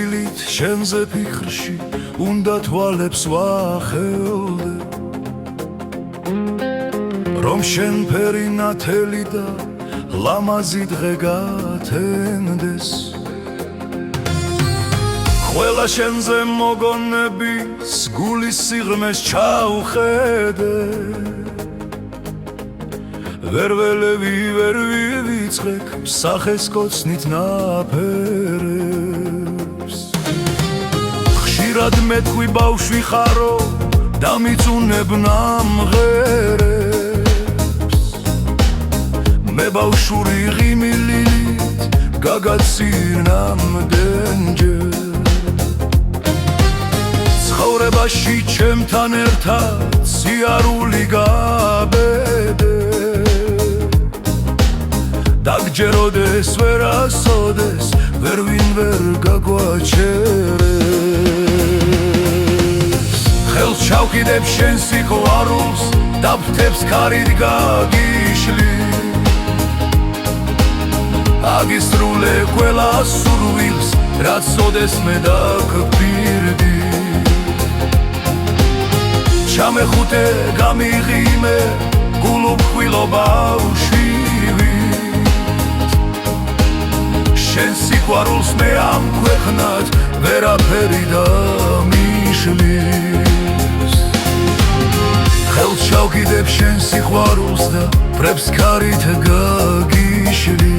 სურვილით შენზე ფიქრში უნდა თვალებს ვახელდე რომ შენ ფერი ნათელი და ლამაზი დღე გათენდეს ყველა შენზე მოგონების გულის სიღრმეს ჩავხედე ვერ ველევი ვერ ვივიწყებ სახეს კოცნით ნაფერებს ხშირად მეთქვი ბავშვი ხარო და მიწუნებ ნამღერებს მე ბავშვური ღიმილით გაგაცիր ნამდენჯერ ცხოვრებაში ჩემთან ერთად სიარული გაბედე დაგჯეროდეს ვერასოდეს ვერვინ ვერ გაგვაჩერეს ხელს ჩავკიდებ შენ სიყვარულს და ფრთებს ქარით გაგიშლი აგისრულე ყველა სურვილს რაც ოდეს მე დაგპირდი ჩამეხუტე გამიღიმე გულუფხვილო ბავშვი შენ სიყვარულს მე ამ ქვეყნად ვერაფერი დამიშლის ხელს ჩავკიდებ შენ სიყვარულს და ფრთებს ქარით გაგიშლი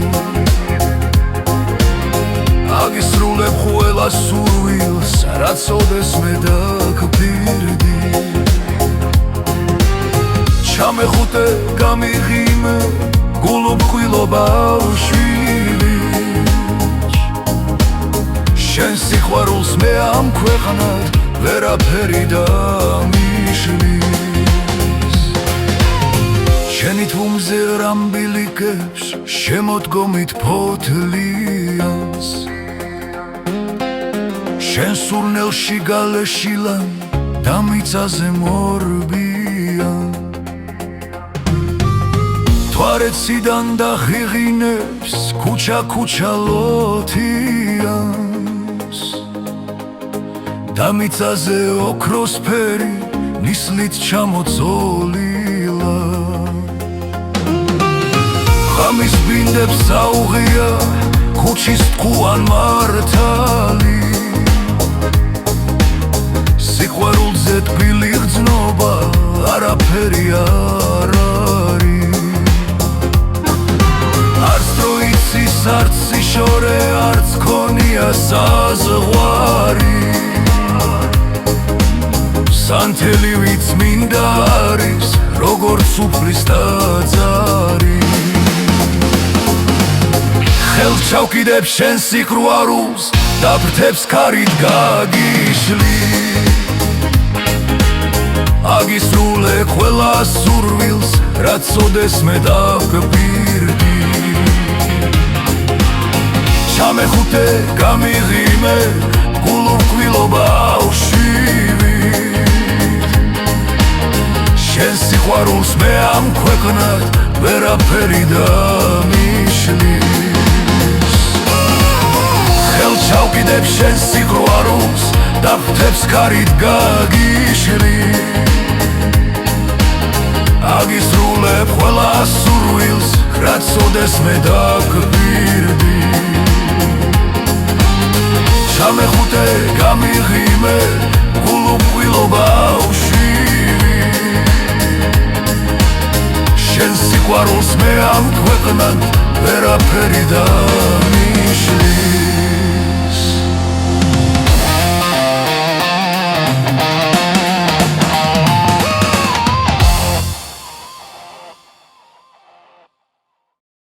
აგისრულებ ყველა სურვილს რაც ოდეს მე დაგპირდი ჩამეხუტე გამიღიმე გულუფხვილო ბავშვი შენ სიყვარულს მე ამ ქვეყნად ვერაფერი დამიშლის შენი თვუმზე რამბილიკებს შემოდგომით ფოთლიანს შენ სურნელში გალეშილან და მიწაზე მორბიან თვარეციდან და ღიღინებს ქუჩა ლოთიანს და მიწაზე ოქროსფერი ნისლით ჩამოწოლილა ღამის ბინდებს საუღია ქუჩის ტყუან მართალი სიყვარულზე ტკბილი გრძნობა არაფერი არ არის არც დროიცის არც სიშორე არც ქონია საზღვარი სანთელივიც მინდა არის როგორც სუფრის ტაძარი ხელს ჩავკიდებ შენ სიყვარულს და ფრთებს ქარით გაგიშლი აგისრულე ყველა სურვილს რაც ოდეს მე დაგპირდი ჩამეხუტე გამიღიმე გულუფხვილო ბავშვი შენ სიყვარულს მე ამ ქვეყნად ვერაფერი დამიშლის ხელს ჩავკიდებ შენ სიყვარულს და ფრთებს ქარით გაგიშლი აგისრულებ ყველა სურვილს რაც ოდეს მე დაგპირდი ჩამეხუტე გამიღიმე გულუფხვილო ბავშვი შენ სიყვარულს მე ამ ქვეყნად ვერაფერი დამიშლის